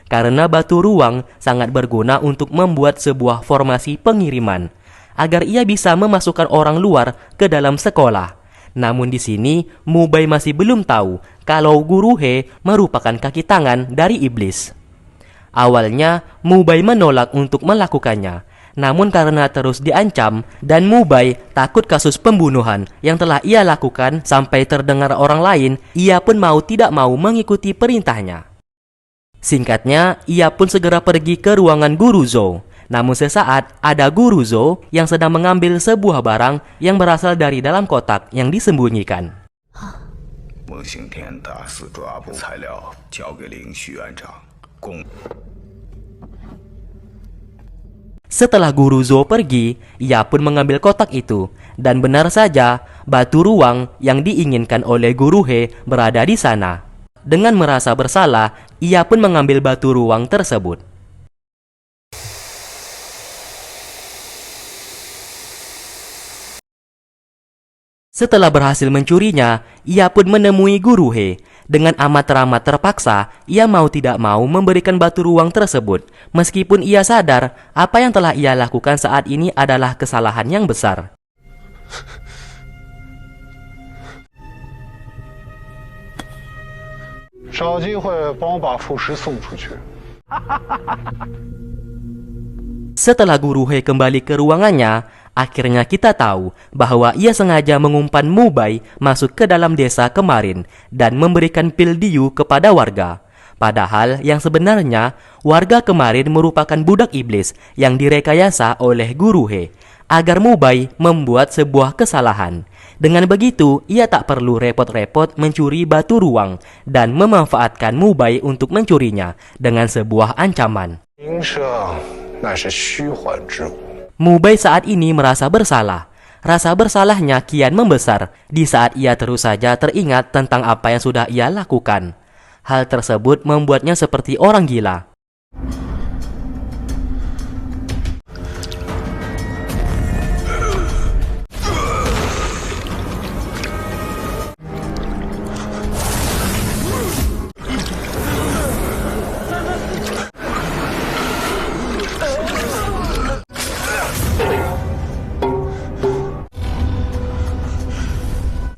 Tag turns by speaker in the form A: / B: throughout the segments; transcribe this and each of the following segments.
A: karena batu ruang sangat berguna untuk membuat sebuah formasi pengiriman, agar ia bisa memasukkan orang luar ke dalam sekolah. Namun di sini, Mu Bai masih belum tahu kalau Guru He merupakan kaki tangan dari iblis. Awalnya, Mu Bai menolak untuk melakukannya. Namun karena terus diancam dan Mu Bai takut kasus pembunuhan yang telah ia lakukan sampai terdengar orang lain, ia pun mau tidak mau mengikuti perintahnya. Singkatnya, ia pun segera pergi ke ruangan Guru Zhou. Namun sesaat ada Guru Zhou yang sedang mengambil sebuah barang yang berasal dari dalam kotak yang disembunyikan. Setelah Guru Zhou pergi, ia pun mengambil kotak itu. Dan benar saja, batu ruang yang diinginkan oleh Guru He berada di sana. Dengan merasa bersalah, ia pun mengambil batu ruang tersebut. Setelah berhasil mencurinya, ia pun menemui Guru He. Dengan amat teramat terpaksa, ia mau tidak mau memberikan batu ruang tersebut, meskipun ia sadar apa yang telah ia lakukan saat ini adalah kesalahan yang besar. Setelah Guru He kembali ke ruangannya, akhirnya kita tahu bahwa ia sengaja mengumpan Mu Bai masuk ke dalam desa kemarin dan memberikan pil diu kepada warga. Padahal yang sebenarnya warga kemarin merupakan budak iblis yang direkayasa oleh Guru He agar Mu Bai membuat sebuah kesalahan. Dengan begitu, ia tak perlu repot-repot mencuri batu ruang dan memanfaatkan Mu Bai untuk mencurinya dengan sebuah ancaman. Mu Bai saat ini merasa bersalah. Rasa bersalahnya kian membesar di saat ia terus saja teringat tentang apa yang sudah ia lakukan. Hal tersebut membuatnya seperti orang gila.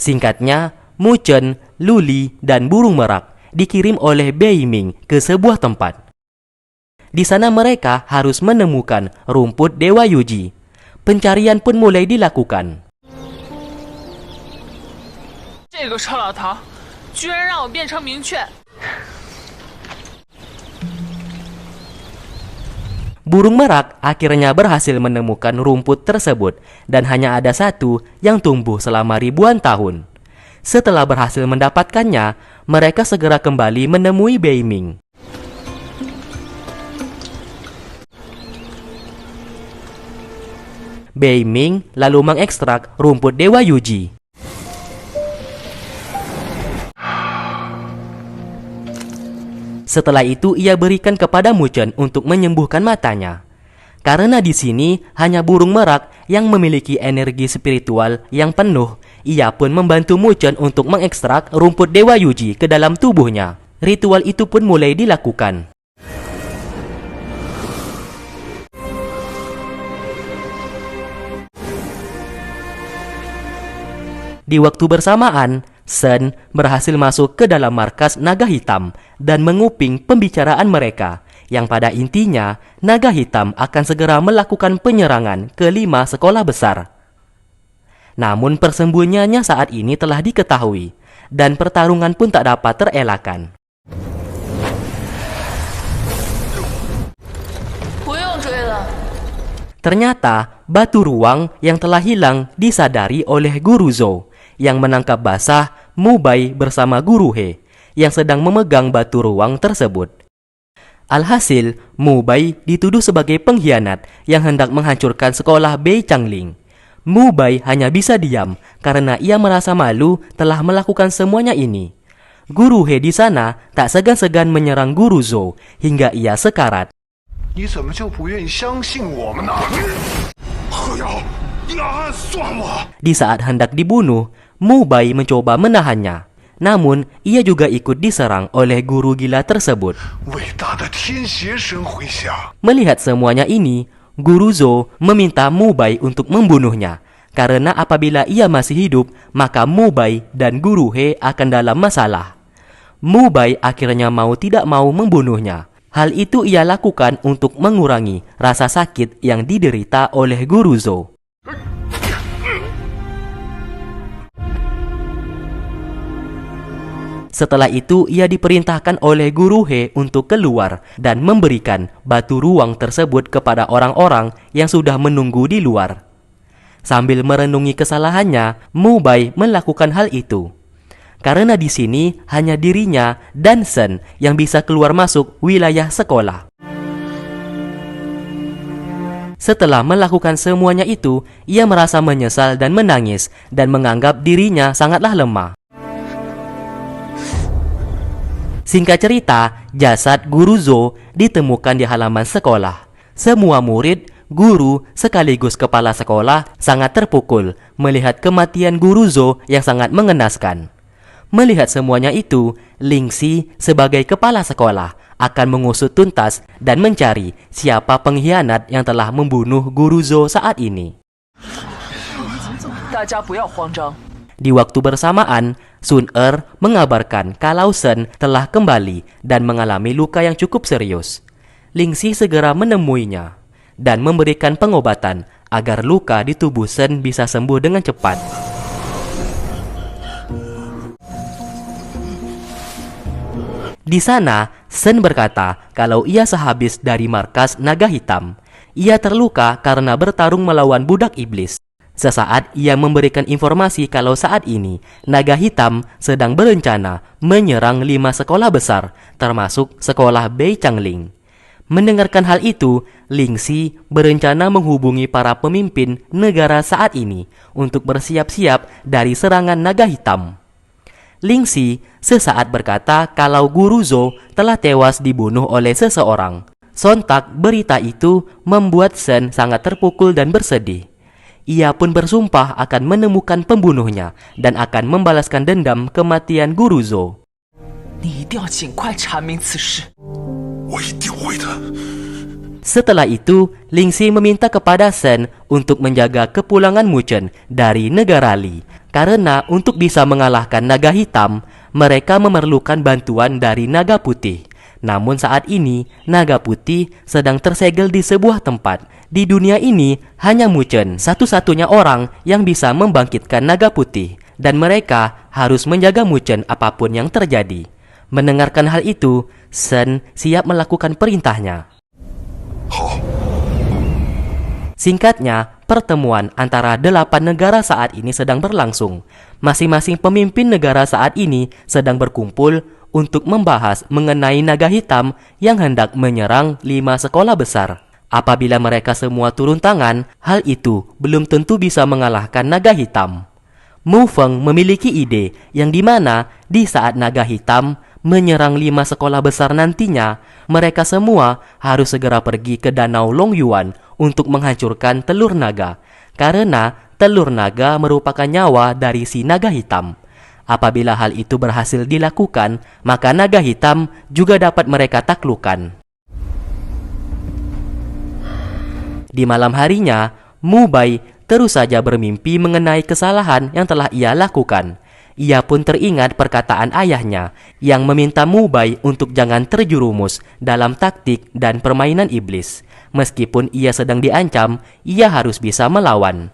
A: Singkatnya, Mu Chen, Lu Li, dan burung merak dikirim oleh Bei Ming ke sebuah tempat. Di sana mereka harus menemukan rumput Dewa Yuji. Pencarian pun mulai dilakukan. Burung merak akhirnya berhasil menemukan rumput tersebut dan hanya ada satu yang tumbuh selama ribuan tahun. Setelah berhasil mendapatkannya, mereka segera kembali menemui Bei Ming. Bei Ming lalu mengekstrak rumput Dewa Yuji. Setelah itu ia berikan kepada Mu Chen untuk menyembuhkan matanya. Karena di sini hanya burung merak yang memiliki energi spiritual yang penuh, ia pun membantu Mu Chen untuk mengekstrak rumput Dewa Yuji ke dalam tubuhnya. Ritual itu pun mulai dilakukan. Di waktu bersamaan, Shen berhasil masuk ke dalam markas naga hitam dan menguping pembicaraan mereka, yang pada intinya naga hitam akan segera melakukan penyerangan ke 5 sekolah besar. Namun persembunyiannya saat ini telah diketahui, dan pertarungan pun tak dapat terelakkan. Ternyata batu ruang yang telah hilang disadari oleh Guru Zhou, yang menangkap basah Mu Bai bersama Guru He yang sedang memegang batu ruang tersebut. Alhasil, Mu Bai dituduh sebagai pengkhianat yang hendak menghancurkan sekolah Bei Changling. Mu Bai hanya bisa diam karena ia merasa malu telah melakukan semuanya ini. Guru He di sana tak segan-segan menyerang Guru Zhou hingga ia sekarat. Di saat hendak dibunuh, Mu Bai mencoba menahannya. Namun, ia juga ikut diserang oleh guru gila tersebut.
B: 伟大的天邪神麾下，
A: Melihat semuanya ini, Guru Zhou meminta Mu Bai untuk membunuhnya. Karena apabila ia masih hidup, maka Mu Bai dan Guru He akan dalam masalah. Mu Bai akhirnya mau tidak mau membunuhnya. Hal itu ia lakukan untuk mengurangi rasa sakit yang diderita oleh Guru Zhou. Setelah itu, ia diperintahkan oleh Guru He untuk keluar dan memberikan batu ruang tersebut kepada orang-orang yang sudah menunggu di luar. Sambil merenungi kesalahannya, Mu Bai melakukan hal itu. Karena di sini hanya dirinya dan Shen yang bisa keluar masuk wilayah sekolah. Setelah melakukan semuanya itu, ia merasa menyesal dan menangis dan menganggap dirinya sangatlah lemah. Singkat cerita, jasad Guru Zhou ditemukan di halaman sekolah. Semua murid, guru, sekaligus kepala sekolah sangat terpukul melihat kematian Guru Zhou yang sangat mengenaskan. Melihat semuanya itu, Ling Xi sebagai kepala sekolah akan mengusut tuntas dan mencari siapa pengkhianat yang telah membunuh Guru Zhou saat ini.
C: 大家不要慌张。
A: Di waktu bersamaan, Sun Er mengabarkan kalau Shen telah kembali dan mengalami luka yang cukup serius. Ling Xi segera menemuinya dan memberikan pengobatan agar luka di tubuh Shen bisa sembuh dengan cepat. Di sana, Shen berkata kalau ia sehabis dari markas naga hitam. Ia terluka karena bertarung melawan budak iblis. Sesaat ia memberikan informasi kalau saat ini naga hitam sedang berencana menyerang 5 sekolah besar, termasuk sekolah Bei Changling. Mendengarkan hal itu, Ling Xi berencana menghubungi para pemimpin negara saat ini untuk bersiap-siap dari serangan naga hitam. Ling Xi sesaat berkata kalau Guru Zhou telah tewas dibunuh oleh seseorang. Sontak berita itu membuat Shen sangat terpukul dan bersedih. Ia pun bersumpah akan menemukan pembunuhnya dan akan membalaskan dendam kematian Guru Zhou.
C: 你一定要尽快查明此事。
B: 我一定会的。
A: Setelah itu, Ling Xi meminta kepada Shen untuk menjaga kepulangan Mu Chen dari negara Li. Karena untuk bisa mengalahkan naga hitam, mereka memerlukan bantuan dari naga putih. Namun saat ini, naga putih sedang tersegel di sebuah tempat. Di dunia ini, hanya Mu Chen satu-satunya orang yang bisa membangkitkan naga putih. Dan mereka harus menjaga Mu Chen apapun yang terjadi. Mendengarkan hal itu, Shen siap melakukan perintahnya.
B: 好，
A: Singkatnya, pertemuan antara 8 negara saat ini sedang berlangsung. Masing-masing pemimpin negara saat ini sedang berkumpul untuk membahas mengenai naga hitam yang hendak menyerang 5 sekolah besar. Apabila mereka semua turun tangan, hal itu belum tentu bisa mengalahkan naga hitam. Mu Feng memiliki ide yang dimana di saat naga hitam menyerang 5 sekolah besar nantinya, mereka semua harus segera pergi ke Danau Long Yuan untuk menghancurkan telur naga. Karena telur naga merupakan nyawa dari si naga hitam. Apabila hal itu berhasil dilakukan, maka naga hitam juga dapat mereka taklukkan. Di malam harinya, Mu Bai terus saja bermimpi mengenai kesalahan yang telah ia lakukan. Ia pun teringat perkataan ayahnya yang meminta Mu Bai untuk jangan terjerumus dalam taktik dan permainan iblis. Meskipun ia sedang diancam, ia harus bisa melawan.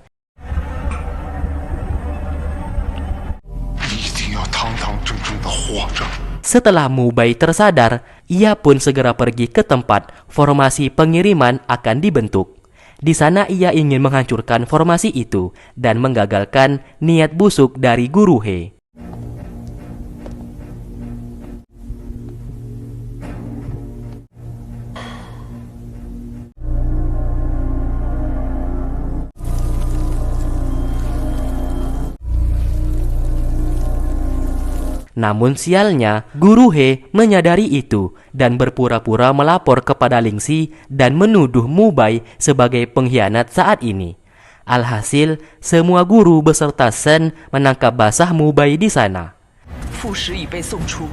B: 你一定要堂堂正正的活着。
A: Setelah Mu Bai tersadar, ia pun segera pergi ke tempat formasi pengiriman akan dibentuk. Di sana ia ingin menghancurkan formasi itu dan menggagalkan niat busuk dari Guru He. Namun sialnya, Guru He menyadari itu dan berpura-pura melapor kepada Ling Xi dan menuduh Mu Bai sebagai pengkhianat saat ini. Alhasil, semua guru beserta Shen menangkap basah Mu Bai di sana.
C: 父副使已被送出。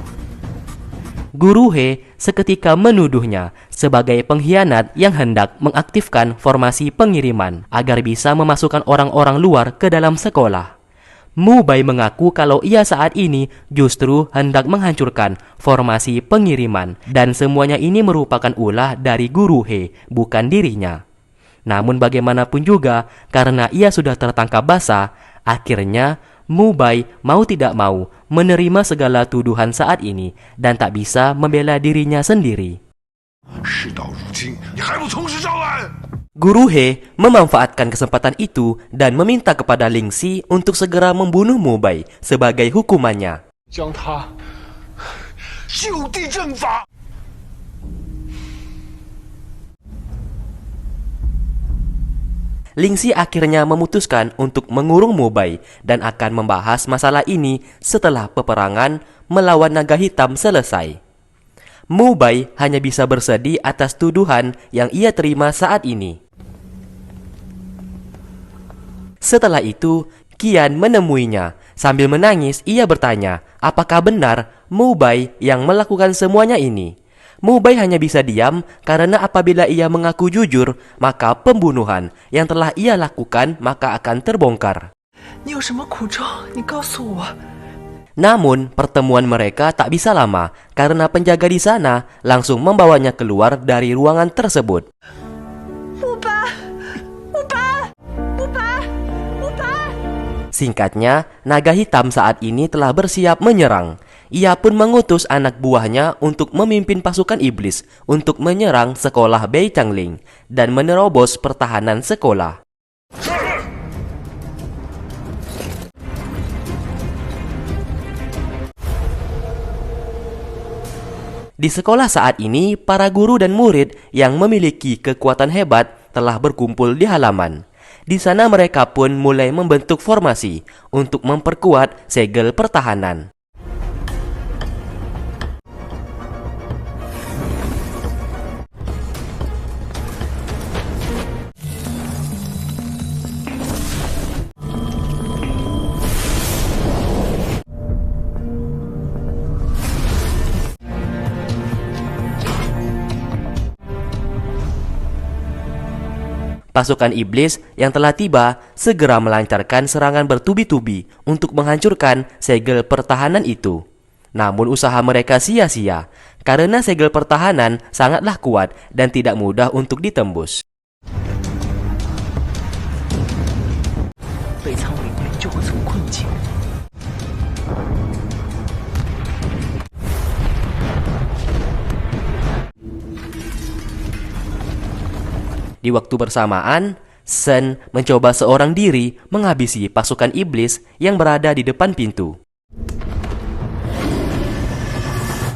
A: Guru He seketika menuduhnya sebagai pengkhianat yang hendak mengaktifkan formasi pengiriman agar bisa memasukkan orang-orang luar ke dalam sekolah. Mu Bai mengaku kalau ia saat ini justru hendak menghancurkan formasi pengiriman dan semuanya ini merupakan ulah dari Guru He, bukan dirinya. Namun bagaimanapun juga, karena ia sudah tertangkap basah, akhirnya Mu Bai mau tidak mau menerima segala tuduhan saat ini dan tak bisa membela dirinya sendiri.
B: 事到如今，你还不从实招安？
A: Guru He memanfaatkan kesempatan itu dan meminta kepada Ling Xi untuk segera membunuh Mu Bai sebagai hukumannya.
B: 将他就地正法。
A: Ling Xi akhirnya memutuskan untuk mengurung Mu Bai dan akan membahas masalah ini setelah peperangan melawan naga hitam selesai. Mu Bai hanya bisa bersedih atas tuduhan yang ia terima saat ini. Setelah itu, Qian menemuinya. Sambil menangis, ia bertanya, apakah benar Mu Bai yang melakukan semuanya ini? Mu Bai hanya bisa diam karena apabila ia mengaku jujur, maka pembunuhan yang telah ia lakukan maka akan terbongkar.
C: 你有什么苦衷？你告诉我。
A: Namun, pertemuan mereka tak bisa lama karena penjaga di sana langsung membawanya keluar dari ruangan tersebut. Singkatnya, naga hitam saat ini telah bersiap menyerang. Ia pun mengutus anak buahnya untuk memimpin pasukan iblis untuk menyerang sekolah Bei Changling dan menerobos pertahanan sekolah. Di sekolah saat ini, para guru dan murid yang memiliki kekuatan hebat telah berkumpul di halaman. Di sana mereka pun mulai membentuk formasi untuk memperkuat segel pertahanan. Pasukan iblis yang telah tiba segera melancarkan serangan bertubi-tubi untuk menghancurkan segel pertahanan itu. Namun usaha mereka sia-sia karena segel pertahanan sangatlah kuat dan tidak mudah untuk ditembus.
C: 北仓领兵就会从困境。
A: Di waktu bersamaan, Shen mencoba seorang diri menghabisi pasukan iblis yang berada di depan pintu.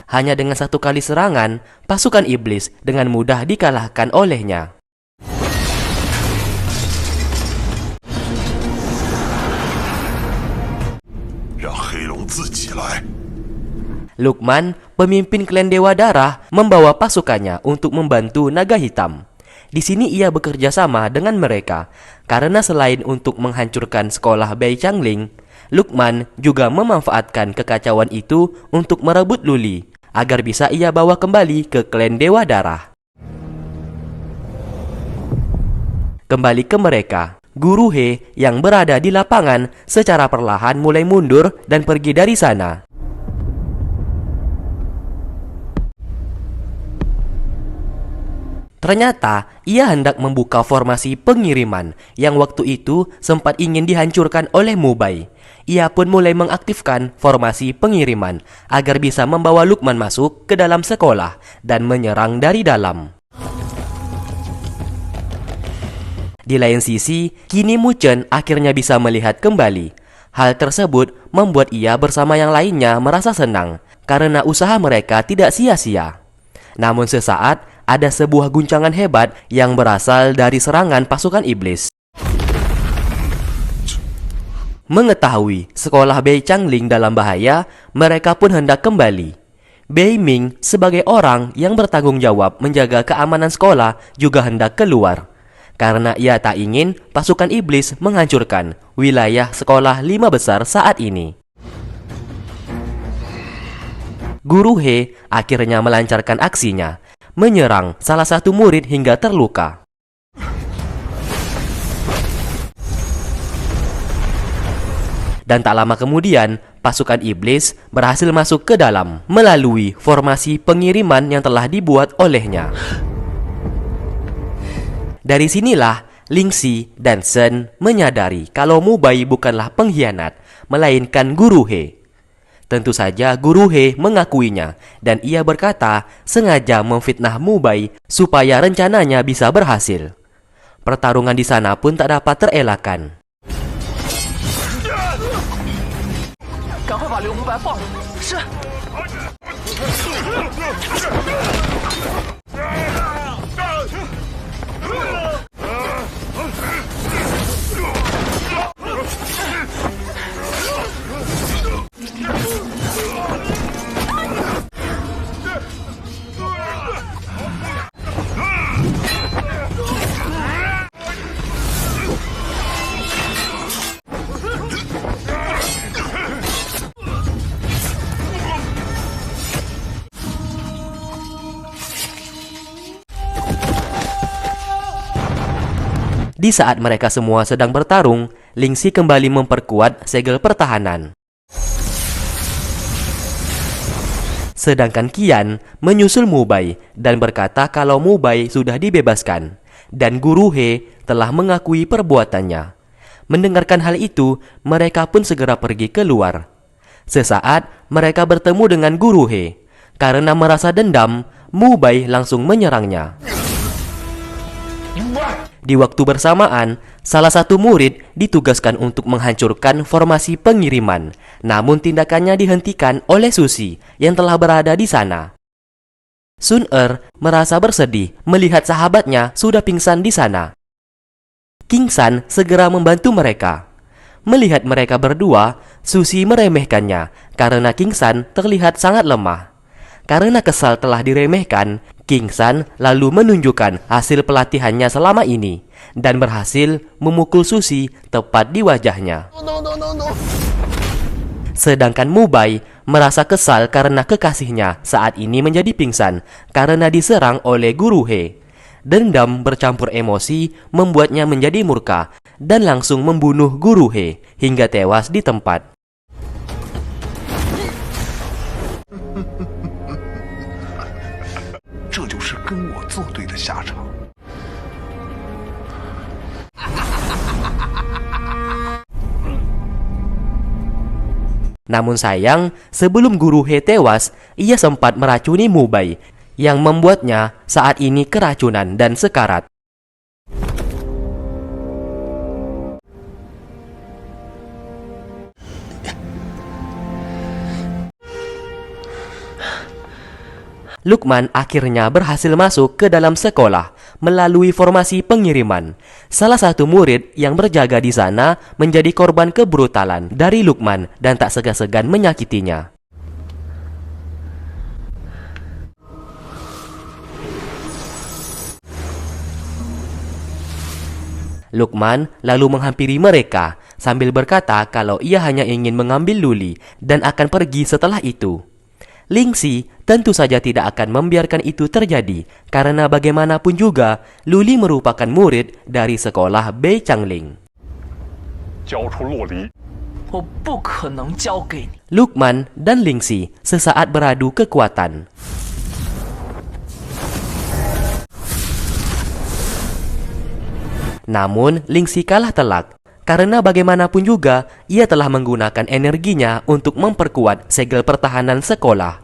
A: Hanya dengan satu kali serangan, pasukan iblis dengan mudah dikalahkan olehnya. Lukman, pemimpin klan Dewa Darah, membawa pasukannya untuk membantu naga hitam. Di sini ia bekerja sama dengan mereka, karena selain untuk menghancurkan sekolah Bei Changling, Lukman juga memanfaatkan kekacauan itu untuk merebut Luli, agar bisa ia bawa kembali ke klan Dewa Darah. Kembali ke mereka, Guru He yang berada di lapangan secara perlahan mulai mundur dan pergi dari sana. Ternyata, ia hendak membuka formasi pengiriman yang waktu itu sempat ingin dihancurkan oleh Mu Bai. Ia pun mulai mengaktifkan formasi pengiriman agar bisa membawa Lukman masuk ke dalam sekolah dan menyerang dari dalam. Di lain sisi, kini Mu Chen akhirnya bisa melihat kembali. Hal tersebut membuat ia bersama yang lainnya merasa senang karena usaha mereka tidak sia-sia. Namun sesaat, ada sebuah guncangan hebat yang berasal dari serangan pasukan iblis. Mengetahui sekolah Bei Changling dalam bahaya, mereka pun hendak kembali. Bei Ming sebagai orang yang bertanggung jawab menjaga keamanan sekolah juga hendak keluar. Karena ia tak ingin pasukan iblis menghancurkan wilayah sekolah 5 besar saat ini. Guru He akhirnya melancarkan aksinya, menyerang salah satu murid hingga terluka. Dan tak lama kemudian, pasukan iblis berhasil masuk ke dalam melalui formasi pengiriman yang telah dibuat olehnya. Dari sinilah Lingxi dan Shen menyadari kalau Mu Bai bukanlah pengkhianat, melainkan Guru He. Tentu saja Guru He mengakuinya dan ia berkata sengaja memfitnah Mu Bai supaya rencananya bisa berhasil. Pertarungan di sana pun tak dapat terelakkan.
C: 赶快把刘无白放了。是。
A: Di saat mereka semua sedang bertarung, Lingxi kembali memperkuat segel pertahanan. Sedangkan Qian menyusul Mu Bai dan berkata kalau Mu Bai sudah dibebaskan dan Guru He telah mengakui perbuatannya. Mendengarkan hal itu, mereka pun segera pergi keluar. Sesaat mereka bertemu dengan Guru He. Karena merasa dendam, Mu Bai langsung menyerangnya. Di waktu bersamaan, salah satu murid ditugaskan untuk menghancurkan formasi pengiriman. Namun tindakannya dihentikan oleh Susi yang telah berada di sana. Sun Er merasa bersedih melihat sahabatnya sudah pingsan di sana. King San segera membantu mereka. Melihat mereka berdua, Susi meremehkannya karena King San terlihat sangat lemah. Karena kesal telah diremehkan, King San lalu menunjukkan hasil pelatihannya selama ini dan berhasil memukul Susi tepat di wajahnya. Sedangkan Mu Bai merasa kesal karena kekasihnya saat ini menjadi pingsan karena diserang oleh Guru He. Dendam bercampur emosi membuatnya menjadi murka dan langsung membunuh Guru He hingga tewas di tempat. Namun sayang, sebelum Guru He tewas, ia sempat meracuni Mu Bai yang membuatnya saat ini keracunan dan sekarat. Luqman akhirnya berhasil masuk ke dalam sekolah melalui formasi pengiriman. Salah satu murid yang berjaga di sana menjadi korban kebrutalan dari Luqman dan tak segan-segan menyakitinya. Luqman lalu menghampiri mereka sambil berkata kalau ia hanya ingin mengambil Luli dan akan pergi setelah itu. Lingxi tentu saja tidak akan membiarkan itu terjadi karena bagaimanapun juga Luli merupakan murid dari sekolah Bei Changling. Luqman dan Lingxi sesaat beradu kekuatan. Namun Lingxi kalah telak. Karena bagaimanapun juga, ia telah menggunakan energinya untuk memperkuat segel pertahanan sekolah.